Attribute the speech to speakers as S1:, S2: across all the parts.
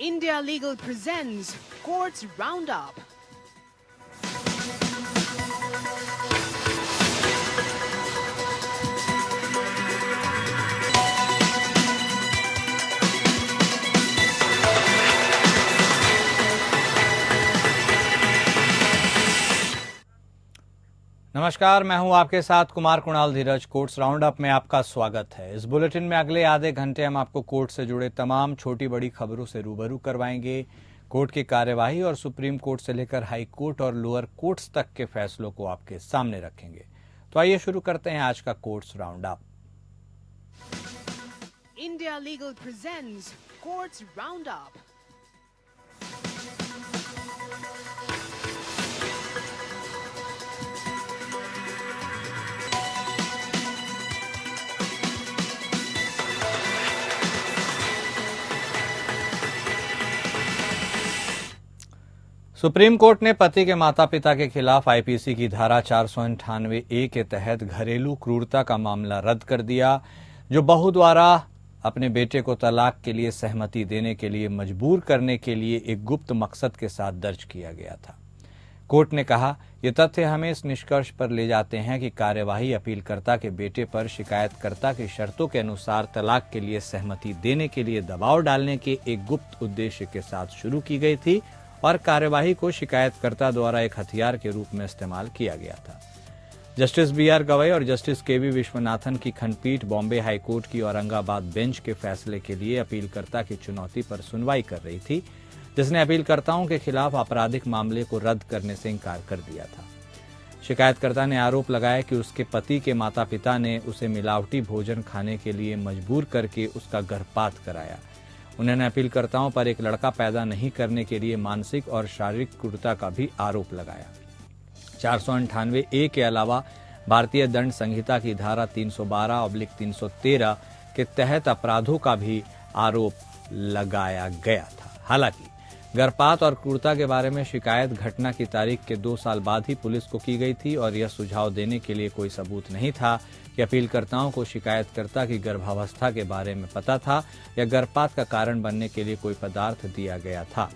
S1: India Legal presents Courts Roundup.
S2: नमस्कार, मैं हूं आपके साथ कुमार कुणाल धीरज। कोर्ट्स राउंड अप में आपका स्वागत है। इस बुलेटिन में अगले आधे घंटे हम आपको कोर्ट से जुड़े तमाम छोटी बड़ी खबरों से रूबरू करवाएंगे। कोर्ट की कार्यवाही और सुप्रीम कोर्ट से लेकर हाई कोर्ट और लोअर कोर्ट्स तक के फैसलों को आपके सामने रखेंगे। तो आइए शुरू करते हैं आज का courts round up.
S1: India Legal presents Courts Roundup.
S2: Supreme court ने पति के माता पिता के खिलाफ आईपीसी की धारा 498A के तहत घरेलू क्रूरता का मामला रद्द कर दिया, जो बहू द्वारा अपने बेटे को तलाक के लिए सहमति देने के लिए मजबूर करने के लिए एक गुप्त मकसद के साथ दर्ज किया गया था। कोर्ट ने कहा, ये तथ्य हमें इस निष्कर्ष पर ले जाते हैं कि कार्यवाही अपीलकर्ता के बेटे पर शिकायतकर्ता की शर्तों के अनुसार तलाक के लिए सहमति देने के लिए दबाव डालने के एक गुप्त उद्देश्य के साथ शुरू की गई थी और कार्यवाही को शिकायतकर्ता द्वारा एक हथियार के रूप में इस्तेमाल किया गया था। जस्टिस BR गवई और जस्टिस KV विश्वनाथन की खंडपीठ बॉम्बे हाईकोर्ट की औरंगाबाद बेंच के फैसले के लिए अपीलकर्ता की चुनौती पर सुनवाई कर रही थी, जिसने अपीलकर्ताओं के खिलाफ आपराधिक मामले को रद्द करने से इनकार कर दिया था। शिकायतकर्ता ने आरोप लगाया कि उसके पति के माता पिता ने उसे मिलावटी भोजन खाने के लिए मजबूर करके उसका गर्भपात कराया। उन्होंने अपीलकर्ताओं पर एक लड़का पैदा नहीं करने के लिए मानसिक और शारीरिक क्रूरता का भी आरोप लगाया। 498A के अलावा भारतीय दंड संहिता की धारा 312/313 के तहत अपराधों का भी आरोप लगाया गया था। हालांकि गर्भपात और क्रूरता के बारे में शिकायत घटना की तारीख के 2 साल बाद ही पुलिस को की गई थी और यह सुझाव देने के लिए कोई सबूत नहीं था कि अपीलकर्ताओं को शिकायतकर्ता की गर्भावस्था के बारे में पता था या गर्भपात का कारण बनने के लिए कोई पदार्थ दिया गया था।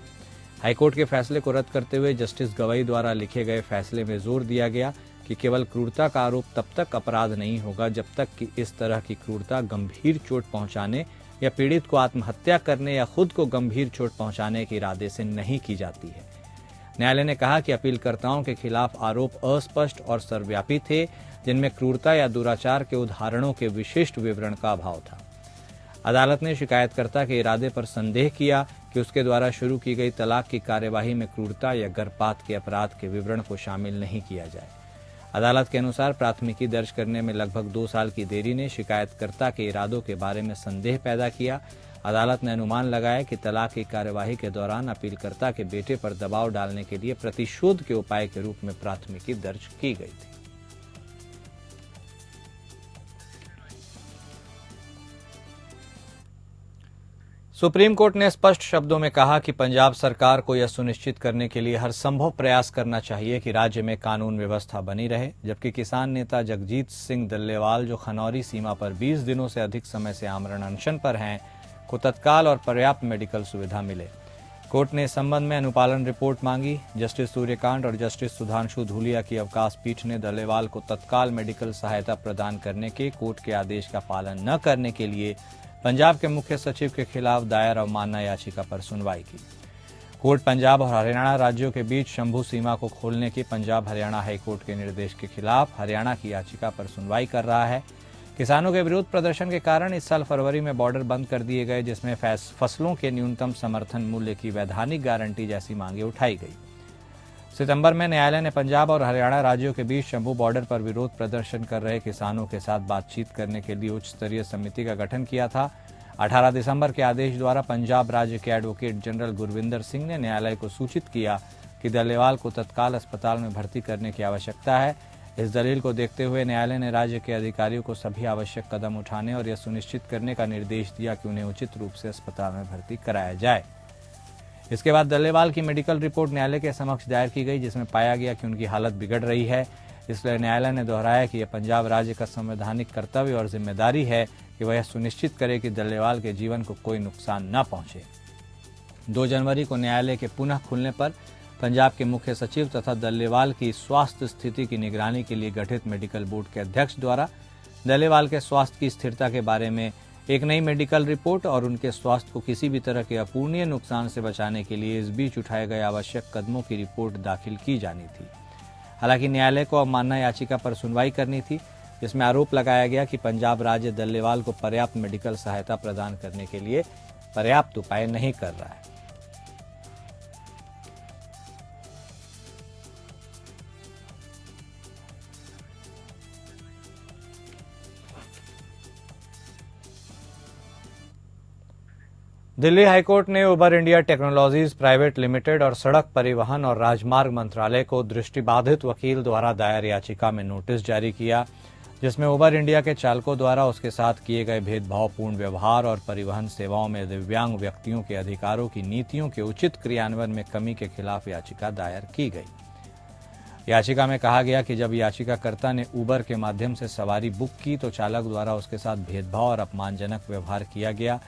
S2: हाईकोर्ट के फैसले को रद्द करते हुए जस्टिस गवई द्वारा लिखे गए फैसले में जोर दिया गया कि केवल क्रूरता का आरोप तब तक अपराध नहीं होगा जब तक कि इस तरह की क्रूरता गंभीर चोट पहुंचाने या पीड़ित को आत्महत्या करने या खुद को गंभीर चोट पहुंचाने के इरादे से नहीं की जाती है। न्यायालय ने कहा कि अपीलकर्ताओं के खिलाफ आरोप अस्पष्ट और सर्वव्यापी थे, जिनमें क्रूरता या दुराचार के उदाहरणों के विशिष्ट विवरण का अभाव था। अदालत ने शिकायतकर्ता के इरादे पर संदेह किया कि उसके द्वारा शुरू की गई तलाक की कार्यवाही में क्रूरता या गर्भपात के अपराध के विवरण को शामिल नहीं किया जाए। अदालत के अनुसार प्राथमिकी दर्ज करने में लगभग 2 साल की देरी ने शिकायतकर्ता के इरादों के बारे में संदेह पैदा किया। अदालत ने अनुमान लगाया कि तलाक की कार्यवाही के दौरान अपीलकर्ता के बेटे पर दबाव डालने के लिए प्रतिशोध के उपाय के रूप में प्राथमिकी दर्ज की गई थी। सुप्रीम कोर्ट ने स्पष्ट शब्दों में कहा कि पंजाब सरकार को यह सुनिश्चित करने के लिए हर संभव प्रयास करना चाहिए कि राज्य में कानून व्यवस्था बनी रहे, जबकि किसान नेता जगजीत सिंह डल्लेवाल, जो खनौरी सीमा पर 20 दिनों से अधिक समय से आमरण अनशन पर हैं, को तत्काल और पर्याप्त मेडिकल सुविधा मिले। कोर्ट ने इस संबंध में अनुपालन रिपोर्ट मांगी। जस्टिस सूर्यकांत और जस्टिस सुधांशु धूलिया की अवकाश पीठ ने डल्लेवाल को तत्काल मेडिकल सहायता प्रदान करने के कोर्ट के आदेश का पालन न करने के लिए पंजाब के मुख्य सचिव के खिलाफ दायर अवमानना याचिका पर सुनवाई की। कोर्ट पंजाब और हरियाणा राज्यों के बीच शंभू सीमा को खोलने के पंजाब हरियाणा हाईकोर्ट के निर्देश के खिलाफ हरियाणा की याचिका पर सुनवाई कर रहा है। किसानों के विरोध प्रदर्शन के कारण इस साल फरवरी में बॉर्डर बंद कर दिए गए, जिसमें फसलों के न्यूनतम समर्थन मूल्य की वैधानिक गारंटी जैसी मांगे उठाई गई। सितंबर में न्यायालय ने पंजाब और हरियाणा राज्यों के बीच शंभू बॉर्डर पर विरोध प्रदर्शन कर रहे किसानों के साथ बातचीत करने के लिए उच्च स्तरीय समिति का गठन किया था। 18 दिसंबर के आदेश द्वारा पंजाब राज्य के एडवोकेट जनरल गुरविंदर सिंह ने न्यायालय को सूचित किया कि डल्लेवाल को तत्काल अस्पताल में भर्ती करने की आवश्यकता है। इस दलील को देखते हुए न्यायालय ने राज्य के अधिकारियों को सभी आवश्यक कदम उठाने और यह सुनिश्चित करने का निर्देश दिया कि उन्हें उचित रूप से अस्पताल में भर्ती कराया जाए। इसके बाद डल्लेवाल की मेडिकल रिपोर्ट न्यायालय के समक्ष दायर की गई, जिसमें पाया गया कि उनकी हालत बिगड़ रही है। इसलिए न्यायालय ने दोहराया कि यह पंजाब राज्य का संवैधानिक कर्तव्य और जिम्मेदारी है कि वह यह सुनिश्चित करे कि डल्लेवाल के जीवन को कोई नुकसान न पहुंचे। 2 जनवरी को न्यायालय के पुनः खुलने पर पंजाब के मुख्य सचिव तथा दल्लेवाल की स्वास्थ्य स्थिति की निगरानी के लिए गठित मेडिकल बोर्ड के अध्यक्ष द्वारा दल्लेवाल के स्वास्थ्य की स्थिरता के बारे में एक नई मेडिकल रिपोर्ट और उनके स्वास्थ्य को किसी भी तरह के अपूरणीय नुकसान से बचाने के लिए इस बीच उठाए गए आवश्यक कदमों की रिपोर्ट दाखिल की जानी थी। हालांकि न्यायालय को अवमानना याचिका पर सुनवाई करनी थी, जिसमें आरोप लगाया गया कि पंजाब राज्य दल्लेवाल को पर्याप्त मेडिकल सहायता प्रदान करने के लिए पर्याप्त उपाय नहीं कर रहा है। दिल्ली हाईकोर्ट ने उबर इंडिया टेक्नोलॉजीज प्राइवेट लिमिटेड और सड़क परिवहन और राजमार्ग मंत्रालय को दृष्टिबाधित वकील द्वारा दायर याचिका में नोटिस जारी किया, जिसमें उबर इंडिया के चालकों द्वारा उसके साथ किए गए भेदभावपूर्ण व्यवहार और परिवहन सेवाओं में दिव्यांग व्यक्तियों के अधिकारों की नीतियों के उचित क्रियान्वयन में कमी के खिलाफ याचिका दायर की गई। याचिका में कहा गया कि जब याचिकाकर्ता ने उबर के माध्यम से सवारी बुक की तो चालक द्वारा उसके साथ भेदभाव और अपमानजनक व्यवहार किया गया।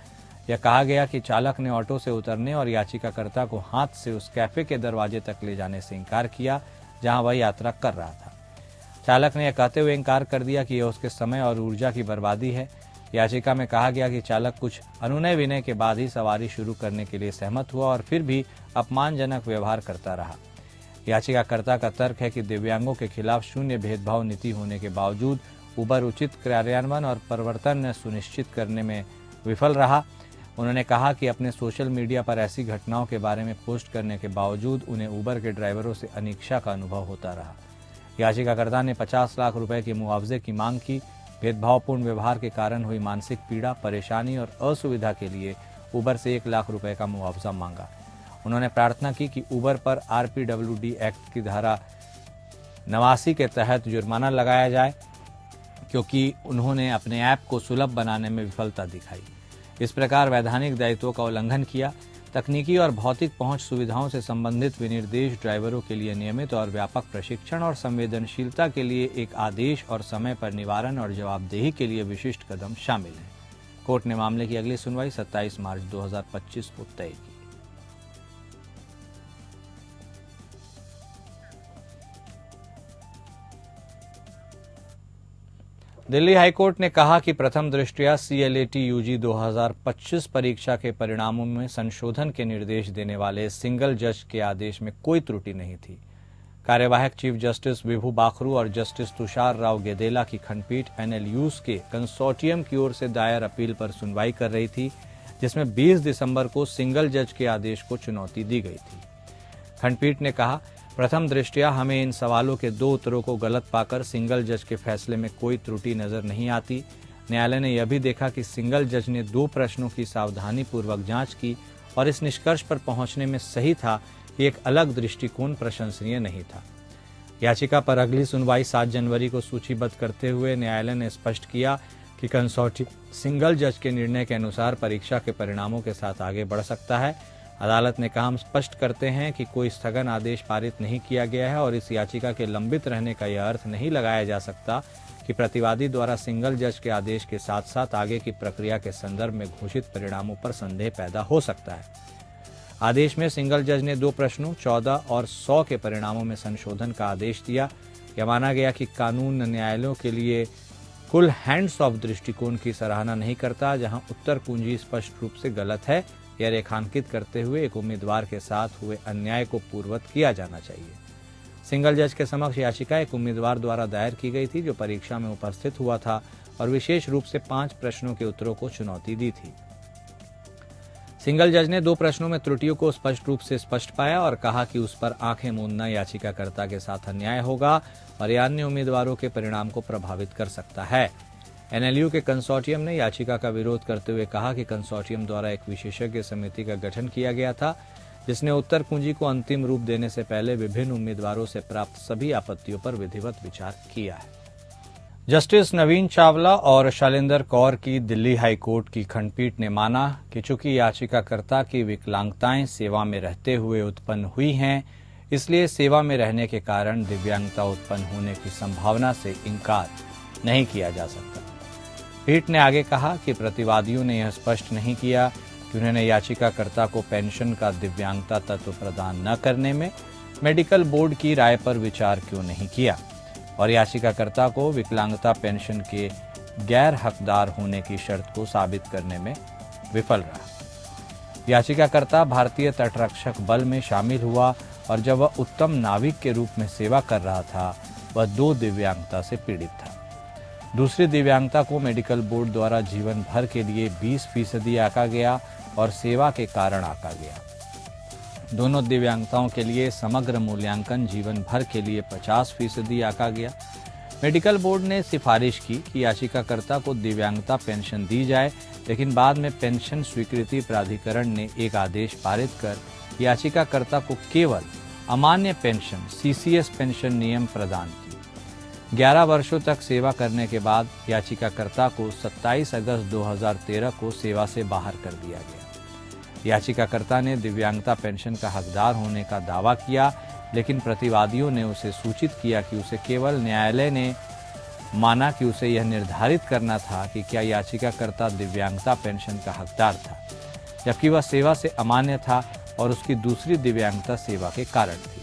S2: यह कहा गया कि चालक ने ऑटो से उतरने और याचिकाकर्ता को हाथ से उस कैफे के दरवाजे तक ले जाने से इनकार किया जहां वह यात्रा कर रहा था। चालक ने यह कहते हुए इनकार कर दिया कि यह उसके समय और ऊर्जा की बर्बादी है। याचिका में कहा गया कि चालक कुछ अनुनय विनय के बाद ही सवारी शुरू करने के लिए सहमत हुआ और फिर भी अपमानजनक व्यवहार करता रहा। याचिकाकर्ता का तर्क है कि दिव्यांगों के खिलाफ शून्य भेदभाव नीति होने के बावजूद उबर उचित कार्यान्वयन और परिवर्तन सुनिश्चित करने में विफल रहा। उन्होंने कहा कि अपने सोशल मीडिया पर ऐसी घटनाओं के बारे में पोस्ट करने के बावजूद उन्हें उबर के ड्राइवरों से अनिच्छा का अनुभव होता रहा। याचिकाकर्ता ने 50 लाख रुपए के मुआवजे की मांग की। भेदभावपूर्ण व्यवहार के कारण हुई मानसिक पीड़ा, परेशानी और असुविधा के लिए उबर से 1 लाख रुपए का मुआवजा मांगा। उन्होंने प्रार्थना की कि उबर पर RPWD एक्ट की धारा 89 के तहत जुर्माना लगाया जाए, क्योंकि उन्होंने अपने ऐप को सुलभ बनाने में विफलता दिखाई। इस प्रकार वैधानिक दायित्वों का उल्लंघन किया। तकनीकी और भौतिक पहुंच सुविधाओं से संबंधित विनिर्देश ड्राइवरों के लिए नियमित और व्यापक प्रशिक्षण और संवेदनशीलता के लिए एक आदेश और समय पर निवारण और जवाबदेही के लिए विशिष्ट कदम शामिल हैं। कोर्ट ने मामले की अगली सुनवाई 27 मार्च 2025 को तय की। दिल्ली हाईकोर्ट ने कहा कि प्रथम दृष्टया CLAT UG 2025 परीक्षा के परिणामों में संशोधन के निर्देश देने वाले सिंगल जज के आदेश में कोई त्रुटि नहीं थी। कार्यवाहक चीफ जस्टिस विभू बाखरू और जस्टिस तुषार राव गेदेला की खंडपीठ NLUs के कंसोर्टियम की ओर से दायर अपील पर सुनवाई कर रही थी, जिसमें 20 दिसंबर को सिंगल जज के आदेश को चुनौती दी गई थी। खंडपीठ ने कहा, प्रथम दृष्टया हमें इन सवालों के 2 उत्तरों को गलत पाकर सिंगल जज के फैसले में कोई त्रुटि नजर नहीं आती। न्यायालय ने यह भी देखा कि सिंगल जज ने 2 प्रश्नों की सावधानीपूर्वक जांच की और इस निष्कर्ष पर पहुंचने में सही था कि एक अलग दृष्टिकोण प्रशंसनीय नहीं था। याचिका पर अगली सुनवाई 7 जनवरी को सूचीबद्ध करते हुए न्यायालय ने स्पष्ट किया कि कंसोर्टियम सिंगल जज के निर्णय के अनुसार परीक्षा के परिणामों के साथ आगे बढ़ सकता है। अदालत ने कहा, हम स्पष्ट करते हैं कि कोई स्थगन आदेश पारित नहीं किया गया है और इस याचिका के लंबित रहने का यह अर्थ नहीं लगाया जा सकता कि प्रतिवादी द्वारा सिंगल जज के आदेश के साथ साथ आगे की प्रक्रिया के संदर्भ में घोषित परिणामों पर संदेह पैदा हो सकता है। आदेश में सिंगल जज ने 2 प्रश्नों 14 और 100 के परिणामों में संशोधन का आदेश दिया। यह माना गया कि कानून न्यायालयों के लिए कुल हैंड्स ऑफ दृष्टिकोण की सराहना नहीं करता, जहां उत्तर कुंजी स्पष्ट रूप से गलत है। यह रेखांकित करते हुए एक उम्मीदवार के साथ हुए अन्याय को पूर्ववत किया जाना चाहिए। सिंगल जज के समक्ष याचिका एक उम्मीदवार द्वारा दायर की गई थी जो परीक्षा में उपस्थित हुआ था और विशेष रूप से 5 प्रश्नों के उत्तरों को चुनौती दी थी। सिंगल जज ने 2 प्रश्नों में त्रुटियों को स्पष्ट रूप से स्पष्ट पाया और कहा कि उस पर आंखें मूंदना याचिकाकर्ता के साथ अन्याय होगा और यह अन्य उम्मीदवारों के परिणाम को प्रभावित कर सकता है। NLU के कंसोर्टियम ने याचिका का विरोध करते हुए कहा कि कंसोर्टियम द्वारा एक विशेषज्ञ समिति का गठन किया गया था, जिसने उत्तर कुंजी को अंतिम रूप देने से पहले विभिन्न उम्मीदवारों से प्राप्त सभी आपत्तियों पर विधिवत विचार किया है। जस्टिस नवीन चावला और शैलेंद्र कौर की दिल्ली हाईकोर्ट की खंडपीठ ने माना कि चूंकि याचिकाकर्ता की विकलांगताएं सेवा में रहते हुए उत्पन्न हुई हैं, इसलिए सेवा में रहने के कारण दिव्यांगता उत्पन्न होने की संभावना से इनकार नहीं किया जा सकता। पीठ ने आगे कहा कि प्रतिवादियों ने यह स्पष्ट नहीं किया कि उन्होंने याचिकाकर्ता को पेंशन का दिव्यांगता तत्व प्रदान न करने में मेडिकल बोर्ड की राय पर विचार क्यों नहीं किया और याचिकाकर्ता को विकलांगता पेंशन के गैर हकदार होने की शर्त को साबित करने में विफल रहा। याचिकाकर्ता भारतीय तटरक्षक बल में शामिल हुआ और जब वह उत्तम नाविक के रूप में सेवा कर रहा था, वह 2 दिव्यांगता से पीड़ित था। दूसरी दिव्यांगता को मेडिकल बोर्ड द्वारा जीवन भर के लिए 20% आंका गया और सेवा के कारण आंका गया। दोनों दिव्यांगताओं के लिए समग्र मूल्यांकन जीवन भर के लिए 50% आंका गया। मेडिकल बोर्ड ने सिफारिश की कि याचिकाकर्ता को दिव्यांगता पेंशन दी जाए, लेकिन बाद में पेंशन स्वीकृति प्राधिकरण ने एक आदेश पारित कर याचिकाकर्ता को केवल अमान्य पेंशन CCS पेंशन नियम प्रदान की। 11 वर्षों तक सेवा करने के बाद याचिकाकर्ता को 27 अगस्त 2013 को सेवा से बाहर कर दिया गया। याचिकाकर्ता ने दिव्यांगता पेंशन का हकदार होने का दावा किया, लेकिन प्रतिवादियों ने उसे सूचित किया कि उसे केवल न्यायालय ने माना कि उसे यह निर्धारित करना था कि क्या याचिकाकर्ता दिव्यांगता पेंशन का हकदार था, जबकि वह सेवा से अमान्य था और उसकी दूसरी दिव्यांगता सेवा के कारण थी।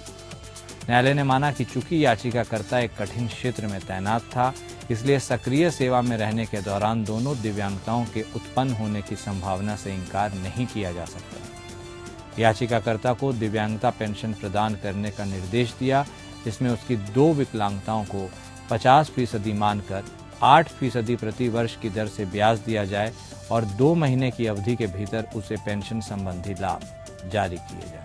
S2: न्यायालय ने माना कि चूंकि याचिकाकर्ता एक कठिन क्षेत्र में तैनात था, इसलिए सक्रिय सेवा में रहने के दौरान दोनों दिव्यांगताओं के उत्पन्न होने की संभावना से इनकार नहीं किया जा सकता। याचिकाकर्ता को दिव्यांगता पेंशन प्रदान करने का निर्देश दिया, जिसमें उसकी 2 विकलांगताओं को 50% मानकर 8% प्रति वर्ष की दर से ब्याज दिया जाए और 2 महीने की अवधि के भीतर उसे पेंशन संबंधी लाभ जारी किए जाए।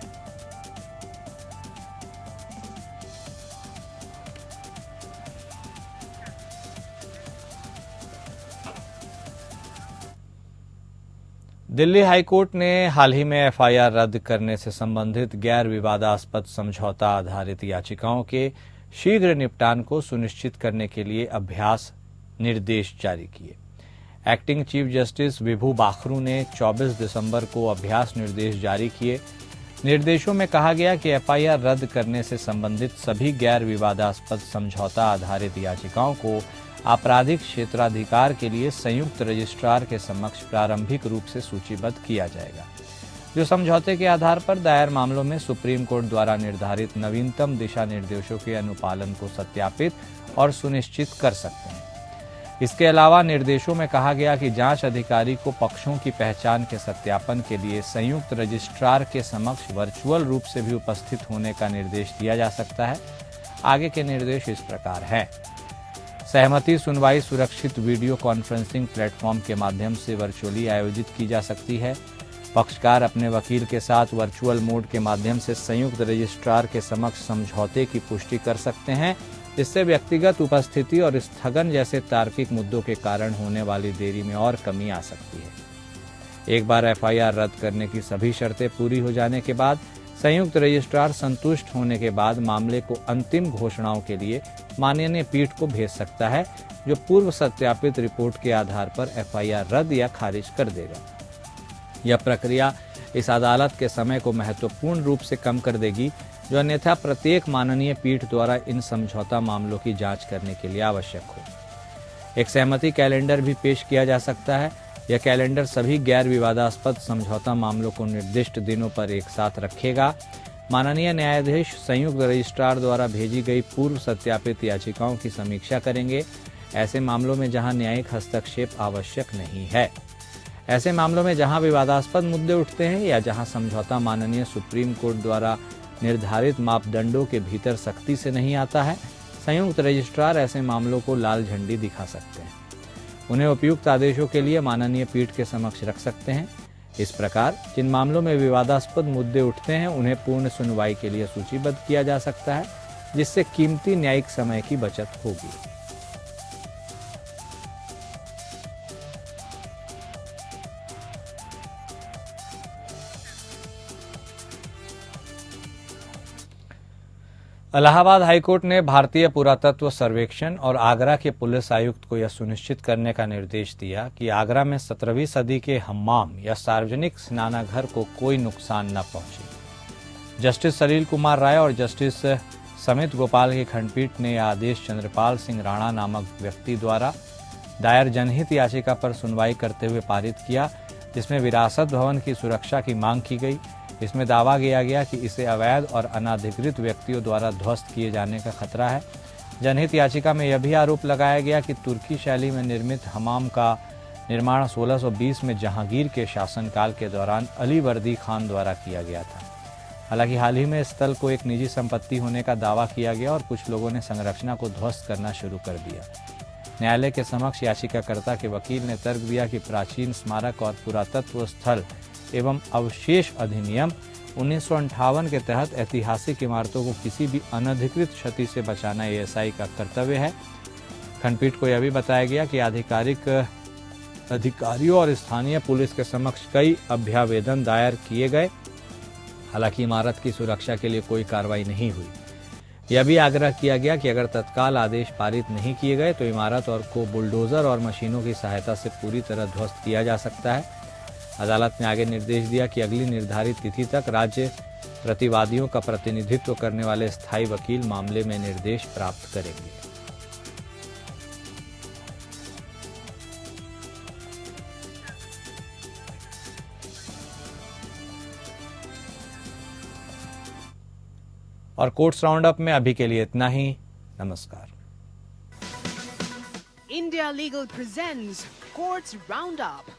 S2: दिल्ली हाईकोर्ट ने हाल ही में FIR रद्द करने से संबंधित गैर विवादास्पद समझौता आधारित याचिकाओं के शीघ्र निपटान को सुनिश्चित करने के लिए अभ्यास निर्देश जारी किए। एक्टिंग चीफ जस्टिस विभू बाखरू ने 24 दिसंबर को अभ्यास निर्देश जारी किए। निर्देशों में कहा गया कि FIR रद्द करने से संबंधित सभी गैर विवादास्पद समझौता आधारित याचिकाओं को आपराधिक क्षेत्राधिकार के लिए संयुक्त रजिस्ट्रार के समक्ष प्रारंभिक रूप से सूचीबद्ध किया जाएगा, जो समझौते के आधार पर दायर मामलों में सुप्रीम कोर्ट द्वारा निर्धारित नवीनतम दिशा निर्देशों के अनुपालन को सत्यापित और सुनिश्चित कर सकते हैं। इसके अलावा निर्देशों में कहा गया कि जांच अधिकारी को पक्षों की पहचान के सत्यापन के लिए संयुक्त रजिस्ट्रार के समक्ष वर्चुअल रूप से भी उपस्थित होने का निर्देश दिया जा सकता है। आगे के निर्देश इस प्रकार हैं। सहमति सुनवाई सुरक्षित वीडियो कॉन्फ्रेंसिंग प्लेटफॉर्म के माध्यम से वर्चुअली आयोजित की जा सकती है। पक्षकार अपने वकील के साथ वर्चुअल मोड के माध्यम से संयुक्त रजिस्ट्रार के समक्ष समझौते की पुष्टि कर सकते हैं, जिससे व्यक्तिगत उपस्थिति और स्थगन जैसे तार्किक मुद्दों के कारण होने वाली देरी में और कमी आ सकती है। एक बार FIR रद्द करने की सभी शर्तें पूरी हो जाने के बाद संयुक्त रजिस्ट्रार संतुष्ट होने के बाद मामले को अंतिम घोषणाओं के लिए माननीय पीठ को भेज सकता है, जो पूर्व सत्यापित रिपोर्ट के आधार पर FIR रद्द या खारिज कर देगा। यह प्रक्रिया इस अदालत के समय को महत्वपूर्ण रूप से कम कर देगी, जो अन्यथा प्रत्येक माननीय पीठ द्वारा इन समझौता मामलों की जांच करने के लिए आवश्यक हो। एक सहमति कैलेंडर भी पेश किया जा सकता है। यह कैलेंडर सभी गैर विवादास्पद समझौता मामलों को निर्दिष्ट दिनों पर एक साथ रखेगा। माननीय न्यायाधीश संयुक्त रजिस्ट्रार द्वारा भेजी गई पूर्व सत्यापित याचिकाओं की समीक्षा करेंगे, ऐसे मामलों में जहां न्यायिक हस्तक्षेप आवश्यक नहीं है। ऐसे मामलों में जहां विवादास्पद मुद्दे उठते हैं या जहां समझौता माननीय सुप्रीम कोर्ट द्वारा निर्धारित मापदंडों के भीतर सख्ती से नहीं आता है, संयुक्त रजिस्ट्रार ऐसे मामलों को लाल झंडी दिखा सकते हैं। उन्हें उपयुक्त आदेशों के लिए माननीय पीठ के समक्ष रख सकते हैं। इस प्रकार जिन मामलों में विवादास्पद मुद्दे उठते हैं, उन्हें पूर्ण सुनवाई के लिए सूचीबद्ध किया जा सकता है, जिससे कीमती न्यायिक समय की बचत होगी। इलाहाबाद हाईकोर्ट ने भारतीय पुरातत्व सर्वेक्षण और आगरा के पुलिस आयुक्त को यह सुनिश्चित करने का निर्देश दिया कि आगरा में 17वीं सदी के हम्माम या सार्वजनिक स्नानाघर को कोई नुकसान न पहुंचे। जस्टिस सलील कुमार राय और जस्टिस समित गोपाल की खंडपीठ ने यह आदेश चंद्रपाल सिंह राणा नामक व्यक्ति द्वारा दायर जनहित याचिका पर सुनवाई करते हुए पारित किया, जिसमें विरासत भवन की सुरक्षा की मांग की गई। इसमें दावा किया गया कि इसे अवैध और अनाधिकृत व्यक्तियों द्वारा ध्वस्त किए जाने का खतरा है। जनहित याचिका में यह भी आरोप लगाया गया कि तुर्की शैली में निर्मित हमाम का निर्माण 1620 में जहांगीर के शासनकाल के दौरान अली वर्दी खान द्वारा किया गया था। हालांकि हाल ही में इस स्थल को एक निजी संपत्ति होने का दावा किया गया और कुछ लोगों ने संरचना को ध्वस्त करना शुरू कर दिया। न्यायालय के समक्ष याचिकाकर्ता के वकील ने तर्क दिया कि प्राचीन स्मारक और पुरातत्व स्थल एवं अवशेष अधिनियम 1958 के तहत ऐतिहासिक इमारतों को किसी भी अनधिकृत क्षति से बचाना एएसआई का कर्तव्य है। खंडपीठ को यह भी बताया गया कि अधिकारियों और स्थानीय पुलिस के समक्ष कई अभ्यावेदन दायर किए गए, हालांकि इमारत की सुरक्षा के लिए कोई कार्रवाई नहीं हुई। यह भी आग्रह किया गया कि अगर तत्काल आदेश पारित नहीं किए गए तो इमारत और को बुलडोजर और मशीनों की सहायता से पूरी तरह ध्वस्त किया जा सकता है। अदालत ने आगे निर्देश दिया कि अगली निर्धारित तिथि तक राज्य प्रतिवादियों का प्रतिनिधित्व करने वाले स्थायी वकील मामले में निर्देश प्राप्त करेंगे। और कोर्ट्स राउंडअप में अभी के लिए इतना ही। नमस्कार।
S1: India Legal presents Courts Roundup.